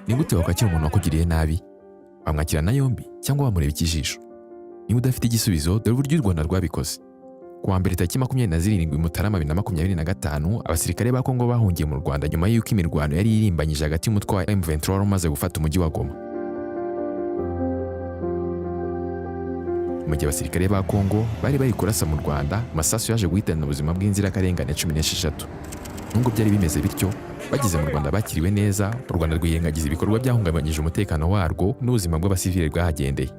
Ni gute wakwakira umuntu wakugiriye nabi? Wamwakirana yombi cyangwa wamureba ikijisho? Niba udafite igisubizo, dore uburyo u Rwanda rwabikoze. Kuwa mbere tariki 27 Mutarama 2025, abasirikare ba Kongo bahungiye mu Rwanda nyuma y'uko imirwano yari irimbanyije hagati y'umutwe wa M23 wari umaze gufata umujyi wa Goma. Mu gihe abasirikare ba Kongo bari kurasa mu Rwanda, amasasu yaje guhitana ubuzima bw'inzirakarengane 16. Nubwo byari bimeze bityo, bageze mu Rwanda bakiriwe neza, u Rwanda rwirengagiza ibikorwa byahungabanyije umutekano warwo n'ubuzima bw'abasivili bwahagendeye.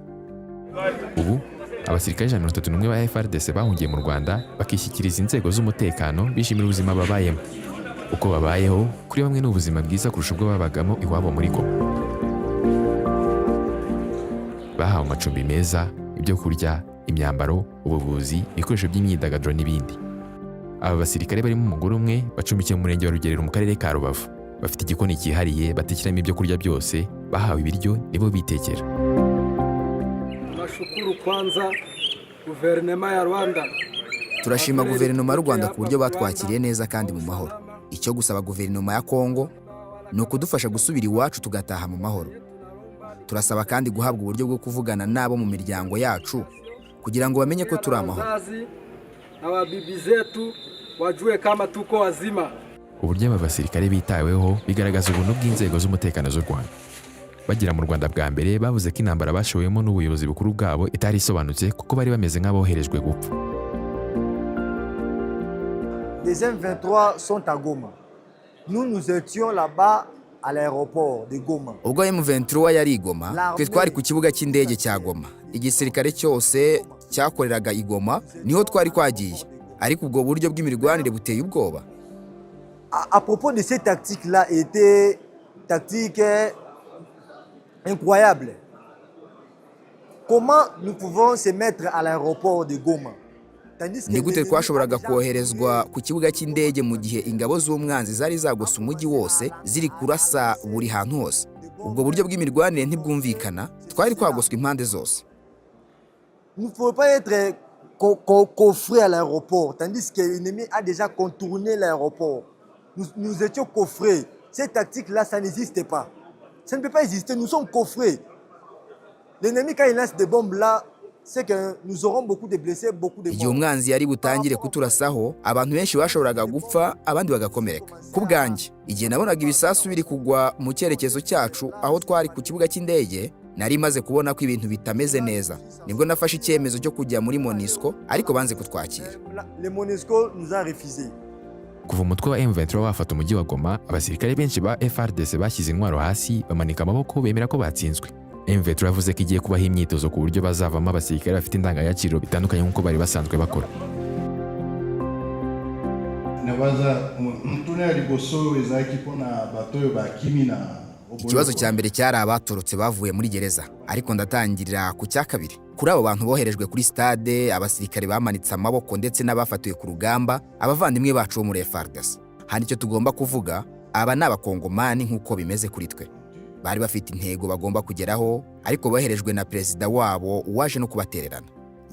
Ubu abasirikare 131 ba FARDC bahungiye mu Rwanda bakishyikiriza inzego z'umutekano bishimira ubuzima babayemo. Uko babayeho kuri bamwe n'ubuzima bwiza kurusha ubwo babagamo iwabo muri Goma. Bahawe amacumbi meza, ibyo kurya, imyambaro, ubuvuzi, ibikoresho by'imyidagaduro n'ibindi. Aba basirikare barimo umugore umwe bacumbikiye mu murenge wa Rugerero mu karere ka Rubavu. Bafite igikoni cyihariye batekeramo ibyo kurya byose, bahawe ibiryo nibo bitekera. Shukuru kwanza guverinoma ya Rwanda. Turashima guverinoma y'u Rwanda ku buryo batwakiriye neza kandi mu mahoro. Icyo gusaba guverinoma ya Kongo ni ukudufasha gusubira iwacu tugataha mu mahoro. Turasaba kandi guhabwa uburyo bwo kuvugana nabo mu miryango yacu kugira ngo bamenye ko turi amahoro. Ababibi zetu wajue kama tuko wazima. Uburyo aba basirikare bitaweho bigaragaza ubuntu bw'inzego z'umutekano z'u Rwanda. Bagera mu Rwanda bwa mbere bavuze ko intambara bashoyemo n'ubuyobozi bukuru bwabo itari isobanutse kuko bari bameze nk'aboherejwe gupfa. Les M23 sont à Goma. Nous étions là-bas à l'aéroport de Goma. Ubwo M23 yari i Goma, twe twari ku kibuga cy'indege cya Goma. Igisirikare cyose cyakoreraga i Goma niho twari kwagiye. Ariko ubwo buryo bw'imirwanire buteye ubwoba. À propos de cette tactique-là était tactique incroyable. Comment nous pouvons se mettre à l'aéroport de Goma? Ni gute twashoboraga koherezwa ku kibuga cy'indege mu gihe ingabo z'umwanzi zari zagose umujyi wose ziri kurasa buri hantu hose? Ubwo buryo bw'imirwanire ntibwumvikana, twari kwagoswa impande zose. Nous ne pouvons pas être coffrés à l'aéroport, tandis que l'ennemi a déjà contourné l'aéroport. Nous étions coffrés. Cette tactique-là, ça n'existe pas. Ça ne peut pas exister, nous sommes coffrés. L'ennemi, quand il lance des bombes là, c'est que nous aurons beaucoup de blessés, beaucoup de morts. Igihe umwanzi yari butangire kuturasaho, abantu benshi bashoboraga gupfa, abandi bagakomereka. Ku bwanjye, igihe nabonaga ibisasu biri kugwa mu cyerekezo cyacu aho twari ku kibuga cy'indege, nari maze kubona ko ibintu bitameze neza. Nibwo nafashe icyemezo cyo kujya muri MONUSCO, ariko banze kutwakira. Le MONUSCO nous a refusé. Kuva umutwe wa M23 wafata umujyi wa Goma, abasirikare benshi ba FARDC bashyize intwaro hasi bamanika amaboko bemera ko batsinzwe. M23 yavuze ko igiye kubaha imyitozo ku buryo bazavamo abasirikare bafite indangagaciro bitandukanye nk'uko bari basanzwe bakora. Ikibazo cya mbere cyari abatorotse bavuye muri gereza, ariko ndatangirira ku cya kabiri. Kuri abo bantu boherejwe kuri stade, abasirikare bamanitse amaboko ndetse n'abafatiwe ku rugamba, abavandimwe bacu bo muri FARDC. Hano icyo tugomba kuvuga, aba ni abakongomani nk'uko bimeze kuri twe. Bari bafite intego bagomba kugeraho, ariko boherejwe na perezida wabo waje no kubatererana.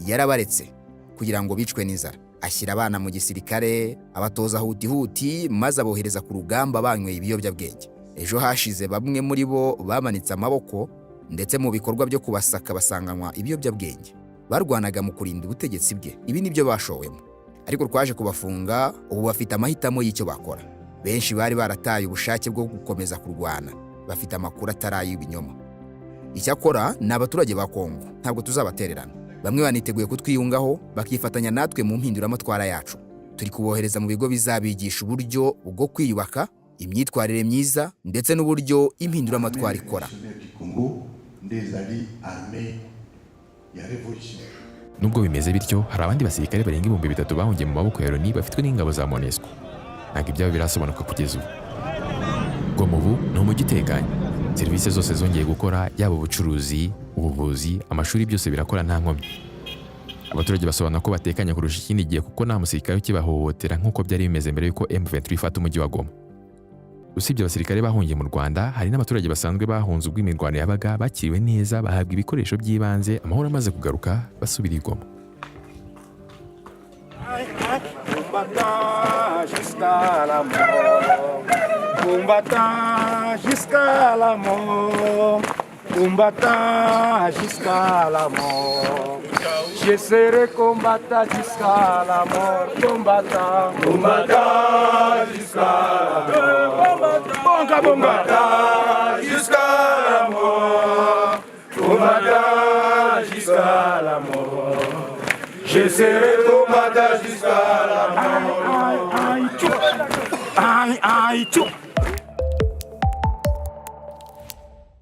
Yarabaretse kugira ngo bicwe n'inzara. Ashyira abana mu gisirikare, abatoza huti maze abohereza ku rugamba banyweye ibiyobyabwenge. Ejo hashize bamwe muri bo bamanitse amaboko, ndetse mu bikorwa byo kubasaka basanganywa ibiyobyabwenge. Barwanaga mu kurinda ubutegetsi bwe. Ibi nibyo bashowemo. Ariko twaje kubafunga, ubu bafite amahitamo y'icyo bakora. Benshi bari barataye ubushake bwo gukomeza kurwana. Bafite amakuru atari y'ibinyoma. Icyakora ni abaturage ba Kongo, ntabwo tuzabatererana. Bamwe baniteguye kutwiyungaho bakifatanya natwe mu mpinduramatwara yacu. Turi kubohereza mu bigo bizabigisha uburyo bwo kwiyubaka, imyitwarire myiza ndetse n'uburyo impinduramatwara ikora. Nubwo bimeze bityo, hari abandi basirikare barenga 3000 bahungiye mu maboko ya Loni bafitwe n'ingabo za MONUSCO. Ntabwo ibyabo birasobanuka kugeza ubu. Goma ubu ni umujyi utekanye. Serivisi zose zongeye gukora, yaba ubucuruzi, ubuvuzi, amashuri byose birakora nta nkomyi. Abaturage basobanura ko batekanye kurusha ikindi gihe kuko nta musirikare ukibahohotera nk'uko byari bimeze mbere yuko M23 ifata umujyi wa Goma. Usibye abasirikare bahungiye mu Rwanda, hari n'abaturage basanzwe bahunze ubwo imirwano yabaga bakiriwe neza, bahabwa ibikoresho by'ibanze, amahoro amaze kugaruka basubira i Goma. Combattant jusqu'à la mort. Combattant jusqu'à la mort. Combattant jusqu'à la mort. Je serai combattant jusqu'à la mort. Combattant, combattant jusqu'à la mort. Combattant jusqu'à la mort. Combattant jusqu'à la mort. Je serai combattant jusqu'à la mort. Aïe, aïe, aïe,